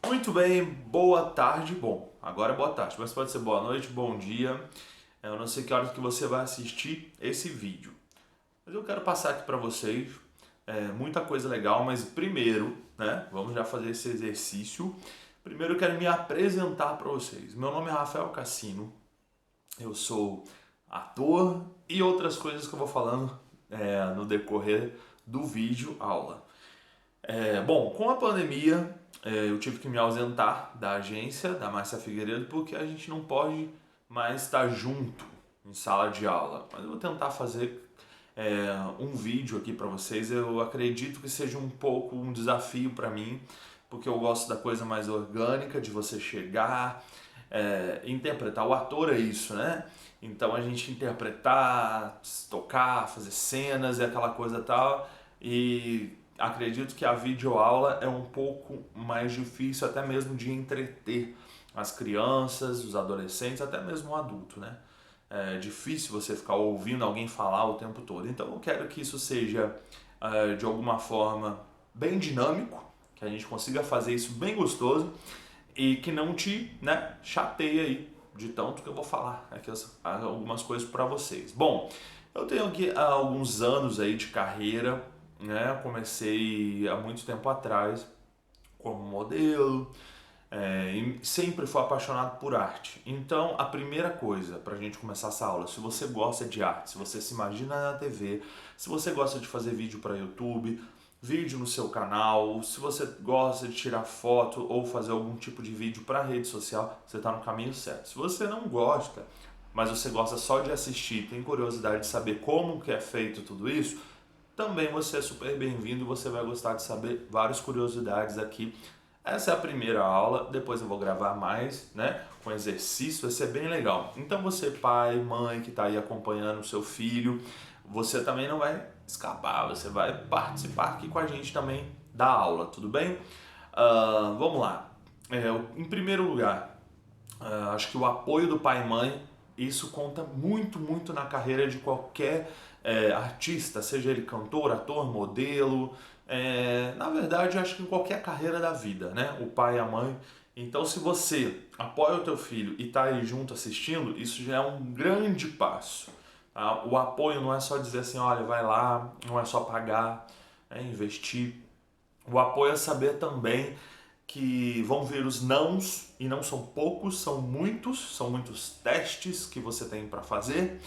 Muito bem, boa tarde. Bom, agora é boa tarde, mas pode ser boa noite, bom dia. Eu não sei que horas que você vai assistir esse vídeo. Mas eu quero passar aqui para vocês muita coisa legal, mas primeiro, né, vamos já fazer esse exercício. Primeiro eu quero me apresentar para vocês. Meu nome é Rafael Cassino, eu sou ator e outras coisas que eu vou falando no decorrer do vídeo aula. Bom, com a pandemia, eu tive que me ausentar da agência da Márcia Figueiredo porque a gente não pode mais estar junto em sala de aula. Mas eu vou tentar fazer um vídeo aqui para vocês. Eu acredito que seja um pouco um desafio para mim, porque eu gosto da coisa mais orgânica, de você chegar, interpretar. O ator é isso, né? Então a gente interpretar, tocar, fazer cenas e aquela coisa tal. E acredito que a videoaula é um pouco mais difícil até mesmo de entreter as crianças, os adolescentes, até mesmo o adulto, né? É difícil você ficar ouvindo alguém falar o tempo todo. Então eu quero que isso seja de alguma forma bem dinâmico, que a gente consiga fazer isso bem gostoso e que não te, né, chateie aí de tanto que eu vou falar aqui algumas coisas para vocês. Bom, eu tenho aqui alguns anos aí de carreira, né? Comecei há muito tempo atrás como modelo, e sempre fui apaixonado por arte. Então, a primeira coisa para a gente começar essa aula, se você gosta de arte, se você se imagina na TV, se você gosta de fazer vídeo para YouTube, vídeo no seu canal, se você gosta de tirar foto ou fazer algum tipo de vídeo para rede social, você está no caminho certo. Se você não gosta, mas você gosta só de assistir, tem curiosidade de saber como que é feito tudo isso, também você é super bem-vindo, você vai gostar de saber várias curiosidades aqui. Essa é a primeira aula, depois eu vou gravar mais, né, com exercício, vai ser bem legal. Então você, pai, mãe, que está aí acompanhando o seu filho, você também não vai escapar, você vai participar aqui com a gente também da aula, tudo bem? Vamos lá. Em primeiro lugar, acho que o apoio do pai e mãe, isso conta muito, muito na carreira de qualquer artista, seja ele cantor, ator, modelo, na verdade, acho que em qualquer carreira da vida, né? O pai e a mãe. Então, se você apoia o teu filho e está aí junto assistindo, isso já é um grande passo. Tá? O apoio não é só dizer assim, olha, vai lá, não é só pagar, investir. O apoio é saber também que vão vir os nãos, e não são poucos, são muitos testes que você tem para fazer,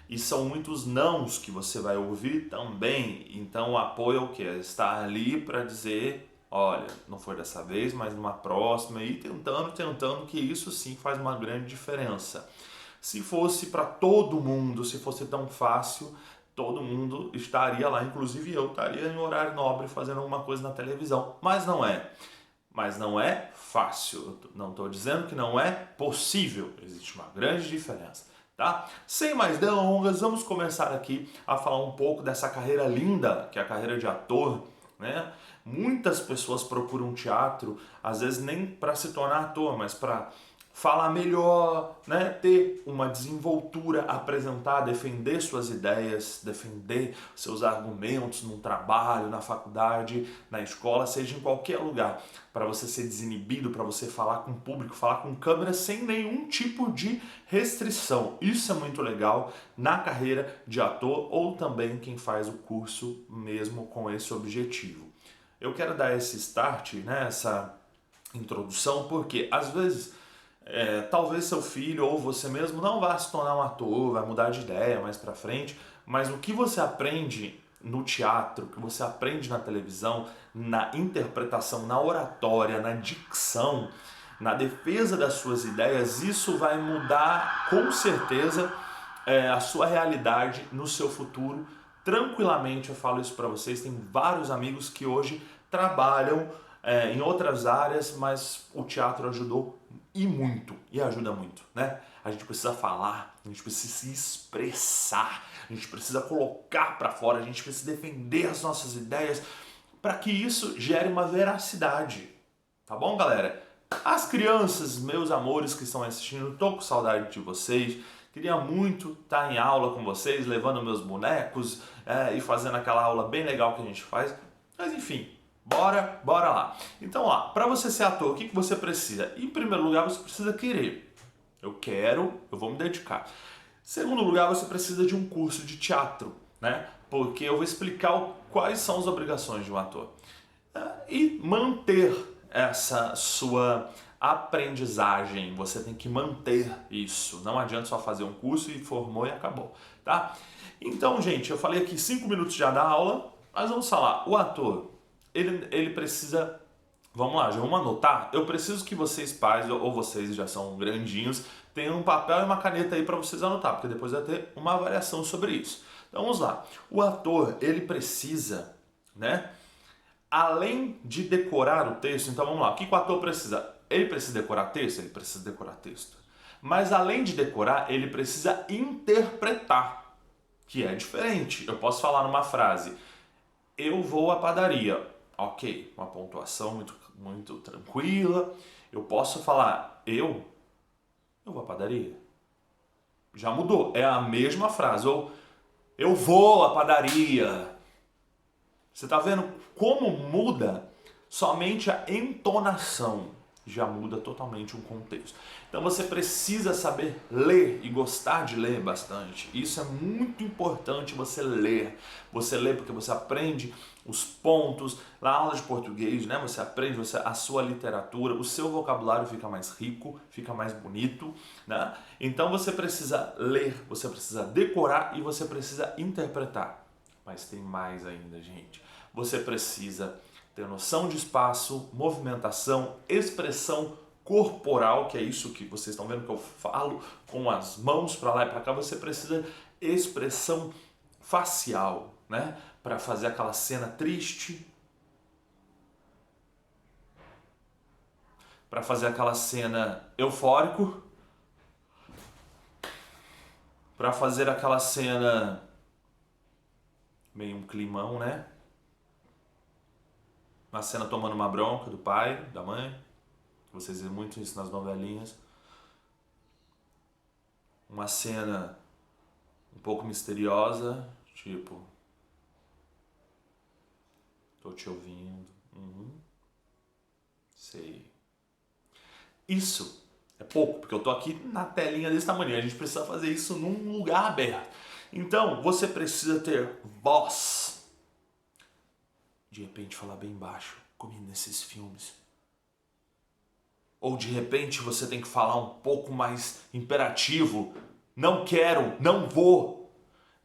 e são muitos nãos que você vai ouvir também. Então o apoio é o que? É estar ali para dizer, olha, não foi dessa vez, mas numa próxima, e tentando, que isso sim faz uma grande diferença. Se fosse para todo mundo, se fosse tão fácil, todo mundo estaria lá, inclusive eu estaria em horário nobre fazendo alguma coisa na televisão, mas não é. Mas não é fácil, não estou dizendo que não é possível, existe uma grande diferença, tá? Sem mais delongas, vamos começar aqui a falar um pouco dessa carreira linda, que é a carreira de ator, né? Muitas pessoas procuram teatro, às vezes nem para se tornar ator, mas para falar melhor, né? Ter uma desenvoltura, apresentar, defender suas ideias, defender seus argumentos num trabalho, na faculdade, na escola, seja em qualquer lugar, para você ser desinibido, para você falar com o público, falar com câmera sem nenhum tipo de restrição. Isso é muito legal na carreira de ator ou também quem faz o curso mesmo com esse objetivo. Eu quero dar esse start, né, essa introdução, porque às vezes talvez seu filho ou você mesmo não vá se tornar um ator, vai mudar de ideia mais pra frente, mas o que você aprende no teatro, o que você aprende na televisão, na interpretação, na oratória, na dicção, na defesa das suas ideias, isso vai mudar com certeza a sua realidade no seu futuro. Tranquilamente eu falo isso para vocês, tem vários amigos que hoje trabalham em outras áreas, mas o teatro ajudou e muito, e ajuda muito, né? A gente precisa falar, a gente precisa se expressar, a gente precisa colocar para fora, a gente precisa defender as nossas ideias para que isso gere uma veracidade, tá bom, galera? As crianças, meus amores que estão assistindo, tô com saudade de vocês. Queria muito estar em aula com vocês, levando meus bonecos e fazendo aquela aula bem legal que a gente faz. Mas enfim, Bora lá. Então, ó, para você ser ator, o que você precisa? Em primeiro lugar, você precisa querer. Eu quero, eu vou me dedicar. Segundo lugar, você precisa de um curso de teatro, né? Porque eu vou explicar quais são as obrigações de um ator. E manter essa sua aprendizagem, você tem que manter isso. Não adianta só fazer um curso e formou e acabou, tá? Então, gente, eu falei aqui 5 minutos já da aula, mas vamos falar. O ator, ele precisa... Vamos lá, já vamos anotar? Eu preciso que vocês pais, ou vocês já são grandinhos, tenham um papel e uma caneta aí para vocês anotar, porque depois vai ter uma avaliação sobre isso. Então vamos lá. O ator, ele precisa, né? Além de decorar o texto, então vamos lá. O que o ator precisa? Ele precisa decorar texto? Ele precisa decorar texto. Mas além de decorar, ele precisa interpretar, que é diferente. Eu posso falar numa frase, eu vou à padaria. Ok, uma pontuação muito tranquila. Eu posso falar, eu vou à padaria. Já mudou, é a mesma frase. Ou eu vou à padaria. Você está vendo como muda? Somente a entonação já muda totalmente um contexto. Então você precisa saber ler e gostar de ler bastante. Isso é muito importante, você ler. Você lê porque você aprende os pontos. Na aula de português, né? Você aprende a sua literatura, o seu vocabulário fica mais rico, fica mais bonito, né? Então você precisa ler, você precisa decorar e você precisa interpretar. Mas tem mais ainda, gente. Você precisa ter noção de espaço, movimentação, expressão corporal, que é isso que vocês estão vendo que eu falo com as mãos para lá e para cá. Você precisa expressão facial, né? Para fazer aquela cena triste, para fazer aquela cena eufórico, para fazer aquela cena meio um climão, né? Uma cena tomando uma bronca do pai, da mãe. Vocês veem muito isso nas novelinhas. Uma cena um pouco misteriosa, tipo... Tô te ouvindo. Sei. Isso é pouco, porque eu tô aqui na telinha desse tamanho. A gente precisa fazer isso num lugar aberto. Então, você precisa ter voz. De repente falar bem baixo, como nesses filmes. Ou de repente você tem que falar um pouco mais imperativo. Não quero, não vou.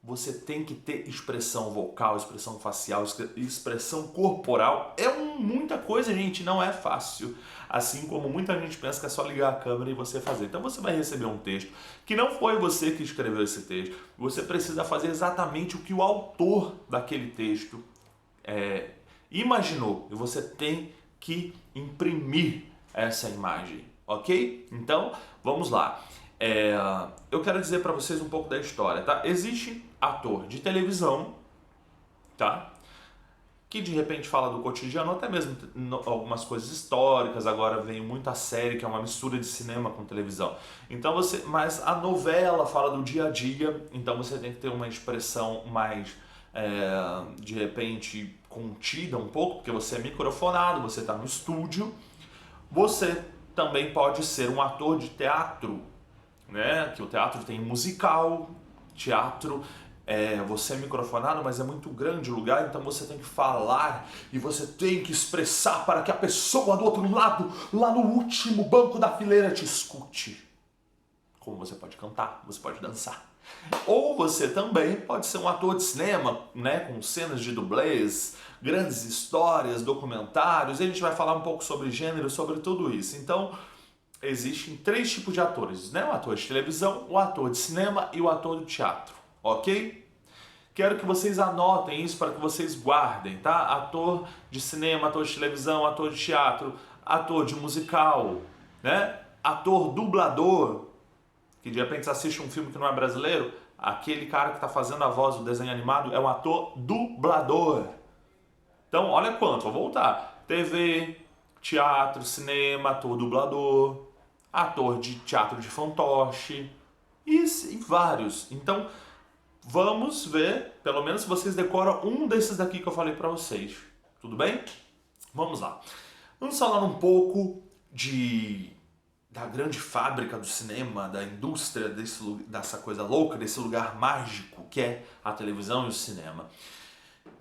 Você tem que ter expressão vocal, expressão facial, expressão corporal. É muita coisa, gente, não é fácil. Assim como muita gente pensa que é só ligar a câmera e você fazer. Então você vai receber um texto que não foi você que escreveu esse texto. Você precisa fazer exatamente o que o autor daquele texto imaginou, e você tem que imprimir essa imagem, ok? Então, vamos lá. Eu quero dizer para vocês um pouco da história, tá? Existe ator de televisão, tá? Que de repente fala do cotidiano, até mesmo algumas coisas históricas. Agora vem muita série que é uma mistura de cinema com televisão. Então mas a novela fala do dia a dia, então você tem que ter uma expressão mais de repente contida um pouco, porque você é microfonado, você está no estúdio. Você também pode ser um ator de teatro, né? Que o teatro tem musical, teatro, você é microfonado, mas é muito grande o lugar, então você tem que falar e você tem que expressar para que a pessoa do outro lado, lá no último banco da fileira, te escute. Como você pode cantar, você pode dançar. Ou você também pode ser um ator de cinema, né, com cenas de dublês, grandes histórias, documentários. A gente vai falar um pouco sobre gênero, sobre tudo isso. Então, existem 3 tipos de atores, né? O ator de televisão, o ator de cinema e o ator de teatro, ok? Quero que vocês anotem isso para que vocês guardem, tá? Ator de cinema, ator de televisão, ator de teatro, ator de musical, né? Ator dublador, que de repente você assiste um filme que não é brasileiro, aquele cara que está fazendo a voz do desenho animado é um ator dublador. Então, olha quanto, vou voltar. TV, teatro, cinema, ator dublador, ator de teatro de fantoche e vários. Então, vamos ver, pelo menos se vocês decoram um desses daqui que eu falei para vocês. Tudo bem? Vamos lá. Vamos falar um pouco da grande fábrica do cinema, da indústria dessa coisa louca, desse lugar mágico que é a televisão e o cinema.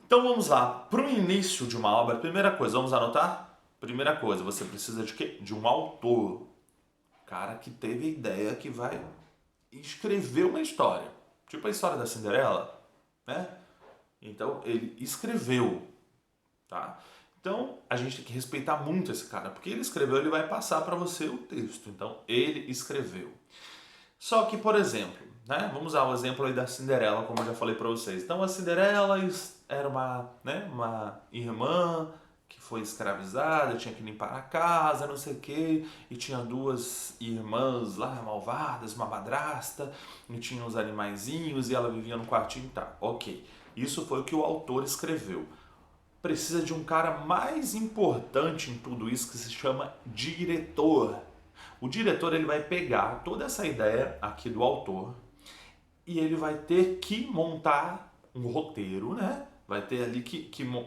Então vamos lá. Para o início de uma obra, primeira coisa, vamos anotar? Primeira coisa, você precisa de quê? De um autor. Cara que teve a ideia que vai escrever uma história. Tipo a história da Cinderela, né? Então ele escreveu, tá? Então a gente tem que respeitar muito esse cara, porque ele escreveu, ele vai passar para você o texto. Então ele escreveu. Só que, por exemplo, né? Vamos usar o exemplo aí da Cinderela, como eu já falei para vocês. Então a Cinderela era uma irmã que foi escravizada, tinha que limpar a casa, não sei o quê, e tinha duas irmãs lá malvadas, uma madrasta, e tinha os animaizinhos, e ela vivia no quartinho, tá, ok. Isso foi o que o autor escreveu. Precisa de um cara mais importante em tudo isso que se chama diretor. O diretor ele vai pegar toda essa ideia aqui do autor e ele vai ter que montar um roteiro, né? Vai ter ali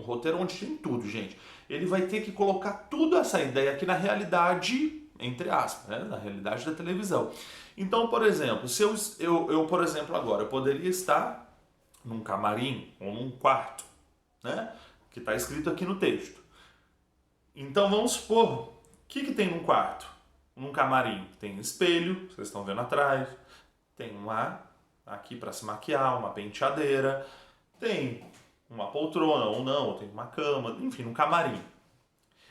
roteiro onde tem tudo, gente. Ele vai ter que colocar tudo essa ideia aqui na realidade, entre aspas, né? Na realidade da televisão. Então, por exemplo, se eu por exemplo, agora, eu poderia estar num camarim ou num quarto, né? Que está escrito aqui no texto. Então, vamos supor, o que tem num quarto? Num camarim tem um espelho, vocês estão vendo atrás, tem uma aqui para se maquiar, uma penteadeira, tem uma poltrona ou não, tem uma cama, enfim, um camarim.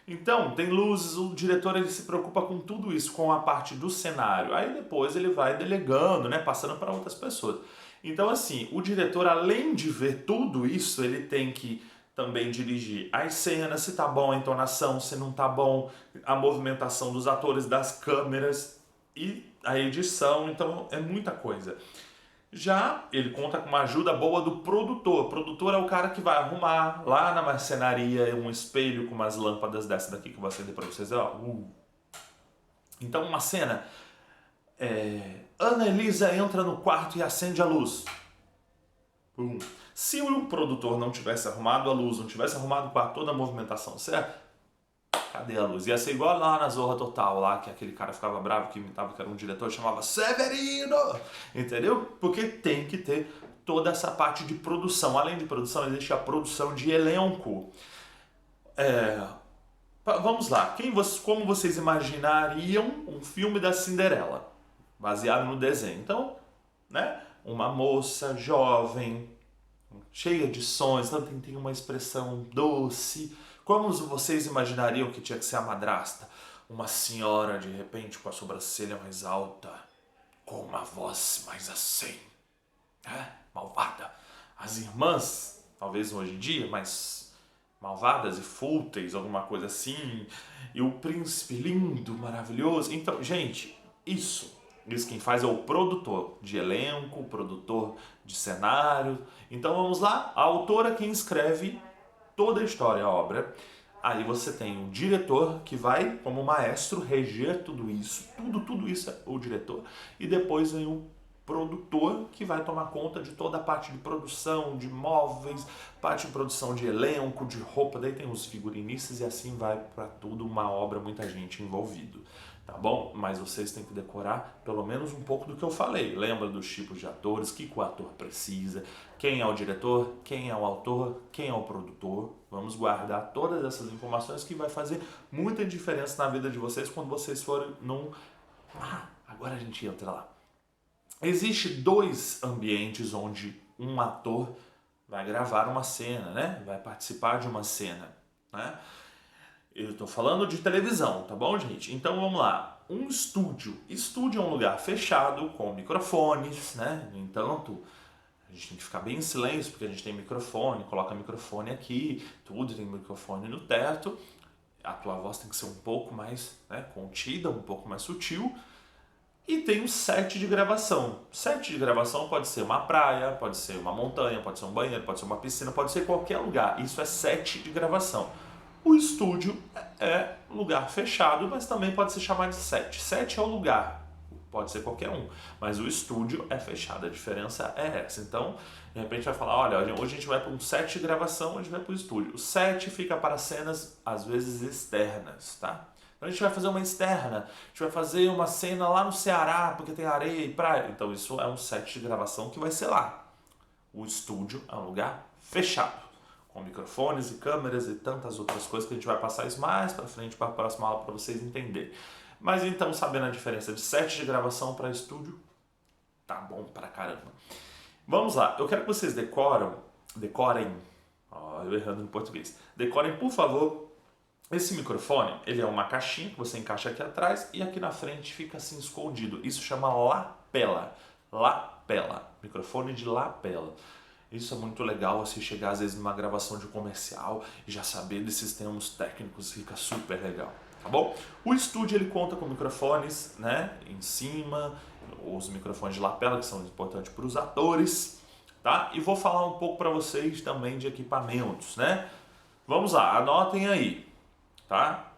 Então, tem luzes, o diretor ele se preocupa com tudo isso, com a parte do cenário. Aí depois ele vai delegando, né, passando para outras pessoas. Então, assim, o diretor, além de ver tudo isso, ele tem que também dirigir as cenas, se tá bom a entonação, se não tá bom, a movimentação dos atores, das câmeras e a edição, então é muita coisa. Já ele conta com uma ajuda boa do produtor. O produtor é o cara que vai arrumar lá na marcenaria um espelho com umas lâmpadas dessa daqui que eu vou acender para vocês. Então uma cena, Ana Elisa entra no quarto e acende a luz. Se o produtor não tivesse arrumado a luz, não tivesse arrumado o quarto, toda a movimentação certa, cadê a luz? Ia ser igual lá na Zorra Total, lá que aquele cara ficava bravo, que imitava que era um diretor, chamava Severino, entendeu? Porque tem que ter toda essa parte de produção. Além de produção, existe a produção de elenco. Vamos lá, como vocês imaginariam um filme da Cinderela, baseado no desenho? Então, né? Uma moça jovem, cheia de sonhos, então tem uma expressão doce. Como vocês imaginariam que tinha que ser a madrasta? Uma senhora, de repente, com a sobrancelha mais alta, com uma voz mais assim, né? Malvada. As irmãs, talvez hoje em dia, mais malvadas e fúteis, alguma coisa assim. E o príncipe lindo, maravilhoso. Então, gente, isso quem faz é o produtor de elenco, produtor de cenário. Então vamos lá, a autora quem escreve toda a história, a obra. Aí você tem o diretor que vai, como maestro, reger tudo isso. Tudo isso é o diretor. E depois vem o produtor que vai tomar conta de toda a parte de produção, de móveis, parte de produção de elenco, de roupa. Daí tem os figurinistas e assim vai para tudo, uma obra, muita gente envolvido. Tá bom? Mas vocês têm que decorar pelo menos um pouco do que eu falei. Lembra dos tipos de atores, o que o ator precisa, quem é o diretor, quem é o autor, quem é o produtor. Vamos guardar todas essas informações que vai fazer muita diferença na vida de vocês quando vocês forem num... agora a gente entra lá. Existem dois ambientes onde um ator vai gravar uma cena, né? Vai participar de uma cena, né? Eu estou falando de televisão, tá bom, gente? Então vamos lá. Um estúdio. Estúdio é um lugar fechado com microfones, né? No entanto, a gente tem que ficar bem em silêncio porque a gente tem microfone, coloca microfone aqui, tudo tem microfone no teto. A tua voz tem que ser um pouco mais, né, contida, um pouco mais sutil. E tem um set de gravação. Set de gravação pode ser uma praia, pode ser uma montanha, pode ser um banheiro, pode ser uma piscina, pode ser qualquer lugar. Isso é set de gravação. O estúdio é lugar fechado, mas também pode ser chamado de set. Set é o lugar, pode ser qualquer um, mas o estúdio é fechado, a diferença é essa. Então, de repente vai falar, olha, hoje a gente vai para um set de gravação, a gente vai para o estúdio. O set fica para cenas, às vezes, externas, tá? Então a gente vai fazer uma externa, a gente vai fazer uma cena lá no Ceará, porque tem areia e praia. Então isso é um set de gravação que vai ser lá. O estúdio é um lugar fechado, com microfones e câmeras e tantas outras coisas que a gente vai passar isso mais para frente, para a próxima aula, para vocês entenderem. Mas então, sabendo a diferença de set de gravação para estúdio, tá bom pra caramba. Vamos lá, eu quero que vocês decorem, eu errando em português, decorem, por favor, esse microfone. Ele é uma caixinha que você encaixa aqui atrás e aqui na frente fica assim escondido. Isso chama lapela, microfone de lapela. Isso é muito legal, você chegar às vezes numa gravação de comercial e já saber desses termos técnicos, fica super legal. Tá bom? O estúdio ele conta com microfones, né, em cima, os microfones de lapela que são importantes para os atores, tá? E vou falar um pouco para vocês também de equipamentos, né? Vamos lá, anotem aí, tá?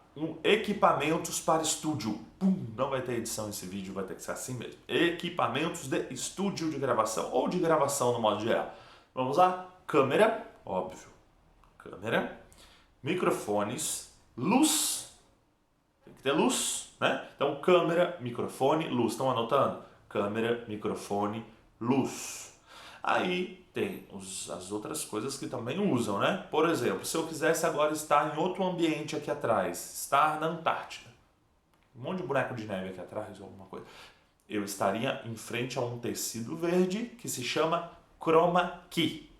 Equipamentos para estúdio. Pum, não vai ter edição esse vídeo, vai ter que ser assim mesmo. Equipamentos de estúdio de gravação ou de gravação no modo geral. Vamos lá? Câmera, óbvio. Câmera, microfones, luz. Tem que ter luz, né? Então, câmera, microfone, luz. Estão anotando? Câmera, microfone, luz. Aí tem as outras coisas que também usam, né? Por exemplo, se eu quisesse agora estar em outro ambiente aqui atrás, estar na Antártida, um monte de boneco de neve aqui atrás, ou alguma coisa, eu estaria em frente a um tecido verde que se chama chroma key,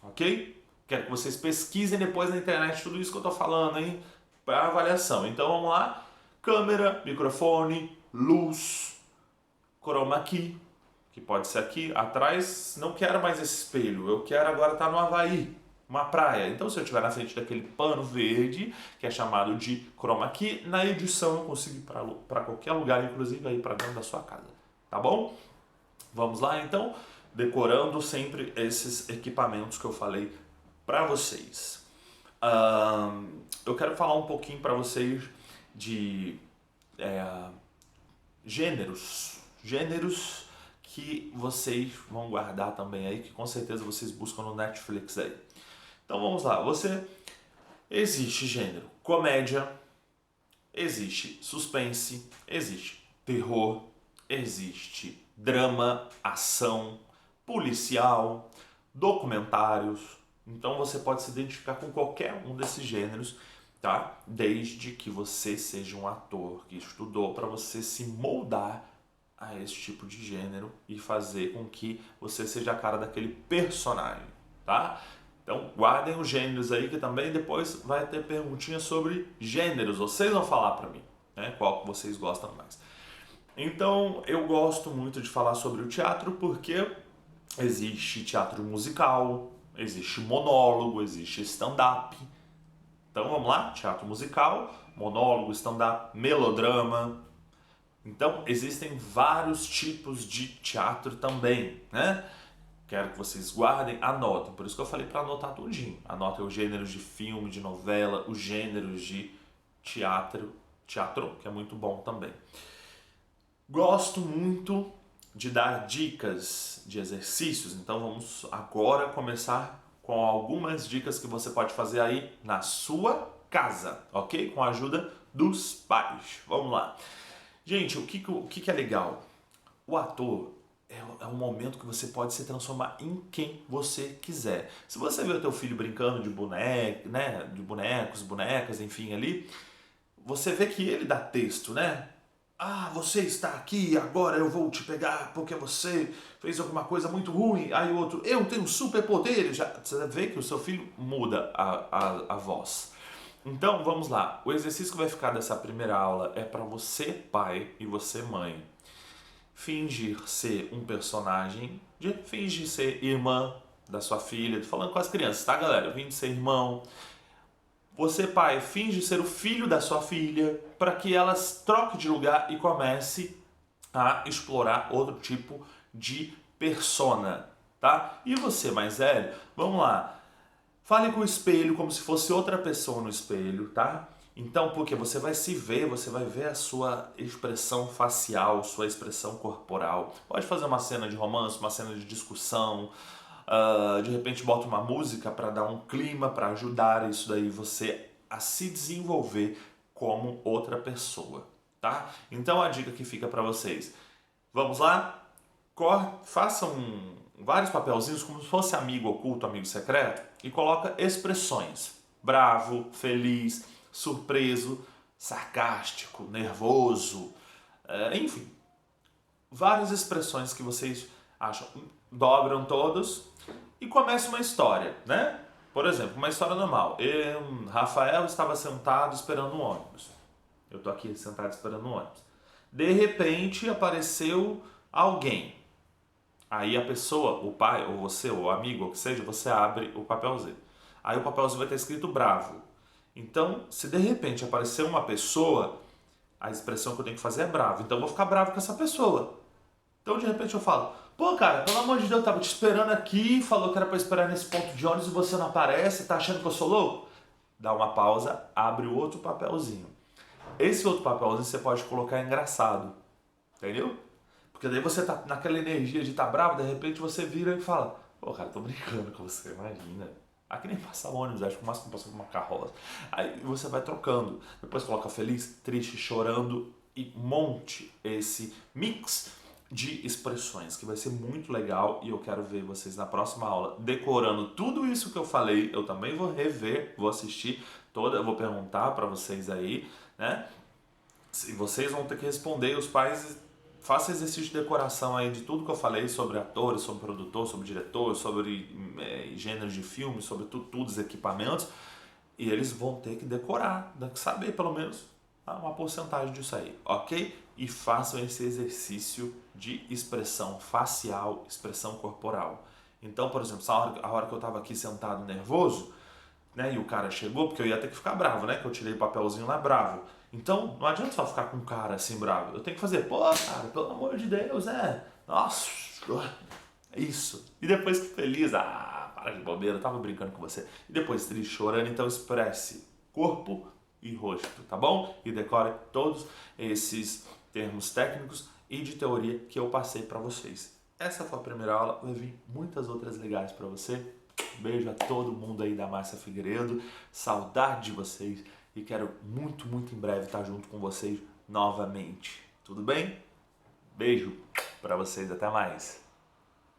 ok? Quero que vocês pesquisem depois na internet tudo isso que eu estou falando, hein? Para avaliação. Então vamos lá, câmera, microfone, luz, chroma key, que pode ser aqui atrás. Não quero mais esse espelho, eu quero agora estar no Havaí, uma praia. Então se eu estiver na frente daquele pano verde, que é chamado de chroma key, na edição eu consigo ir para qualquer lugar, inclusive aí para dentro da sua casa, tá bom? Vamos lá então, decorando sempre esses equipamentos que eu falei para vocês. Eu quero falar um pouquinho para vocês de gêneros que vocês vão guardar também aí, que com certeza vocês buscam no Netflix aí. Então vamos lá, existe gênero comédia, existe suspense, existe terror, existe drama, ação, policial, documentários. Então você pode se identificar com qualquer um desses gêneros, tá? Desde que você seja um ator que estudou para você se moldar a esse tipo de gênero e fazer com que você seja a cara daquele personagem, tá? Então guardem os gêneros aí, que também depois vai ter perguntinha sobre gêneros. Vocês vão falar para mim, né? Qual que vocês gostam mais. Então eu gosto muito de falar sobre o teatro porque existe teatro musical, existe monólogo, existe stand-up. Então vamos lá, teatro musical, monólogo, stand-up, melodrama. Então existem vários tipos de teatro também, né? Quero que vocês guardem, anotem. Por isso que eu falei para anotar tudinho. Anotem os gêneros de filme, de novela, os gêneros de teatro, que é muito bom também. Gosto muito de dar dicas de exercícios, então vamos agora começar com algumas dicas que você pode fazer aí na sua casa, ok? Com a ajuda dos pais. Vamos lá. Gente, o que é legal? O ator é um momento que você pode se transformar em quem você quiser. Se você vê o teu filho brincando de boneco, né, de bonecos, bonecas, enfim, ali, você vê que ele dá texto, né? Ah, você está aqui, agora eu vou te pegar porque você fez alguma coisa muito ruim. Aí o outro, eu tenho superpoderes. Já, você vê que o seu filho muda a voz. Então, vamos lá. O exercício que vai ficar dessa primeira aula é para você, pai, e você, mãe, fingir ser um personagem, fingir ser irmã da sua filha. Tô falando com as crianças, tá, galera? Finge ser irmão. Você, pai, finge ser o filho da sua filha para que elas troquem de lugar e comece a explorar outro tipo de persona, tá? E você, mais velho, vamos lá. Fale com o espelho como se fosse outra pessoa no espelho, tá? Então, porque você vai se ver, você vai ver a sua expressão facial, sua expressão corporal. Pode fazer uma cena de romance, uma cena de discussão, de repente bota uma música para dar um clima, para ajudar isso daí você a se desenvolver como outra pessoa, tá? Então a dica que fica para vocês, vamos lá? Façam vários papelzinhos como se fosse amigo oculto, amigo secreto e coloca expressões: bravo, feliz, surpreso, sarcástico, nervoso, enfim, várias expressões que vocês acham, dobram todos e começa uma história, né? Por exemplo, uma história normal. Rafael estava sentado esperando um ônibus. Eu tô aqui sentado esperando um ônibus. De repente apareceu alguém. Aí a pessoa, o pai, ou você, ou o amigo, ou o que seja, você abre o papelzinho. Aí o papelzinho vai ter escrito bravo. Então, se de repente aparecer uma pessoa, a expressão que eu tenho que fazer é bravo. Então eu vou ficar bravo com essa pessoa. Então de repente eu falo, pô cara, pelo amor de Deus, eu tava te esperando aqui, falou que era pra esperar nesse ponto de ônibus e você não aparece, tá achando que eu sou louco? Dá uma pausa, abre o outro papelzinho. Esse outro papelzinho você pode colocar engraçado, entendeu? Porque daí você tá naquela energia de estar bravo, de repente você vira e fala, pô cara, tô brincando com você, imagina. Aqui nem passa ônibus, acho que o máximo passa com uma carroça. Aí você vai trocando. Depois coloca feliz, triste, chorando e monte esse mix de expressões que vai ser muito legal e eu quero ver vocês na próxima aula decorando tudo isso que eu falei. Eu também vou rever, vou assistir toda, eu vou perguntar para vocês aí, né? E vocês vão ter que responder, os pais. Faça exercício de decoração aí de tudo que eu falei sobre atores, sobre produtor, sobre diretor, sobre gêneros de filmes, sobre tudo, os equipamentos. E eles vão ter que decorar, tem que saber pelo menos uma porcentagem disso aí, ok? E façam esse exercício de expressão facial, expressão corporal. Então, por exemplo, a hora que eu estava aqui sentado nervoso, né, e o cara chegou, porque eu ia ter que ficar bravo, né? Que eu tirei o papelzinho lá bravo. Então, não adianta só ficar com o cara assim bravo. Eu tenho que fazer, pô, cara, pelo amor de Deus, nossa, isso. E depois que feliz, para de bobeira, eu tava brincando com você. E depois triste, chorando, então expresse corpo e rosto, tá bom? E decore todos esses termos técnicos e de teoria que eu passei para vocês. Essa foi a primeira aula, vai vir muitas outras legais para você. Beijo a todo mundo aí da Márcia Figueiredo, saudade de vocês e quero muito, muito em breve estar junto com vocês novamente. Tudo bem? Beijo para vocês, até mais.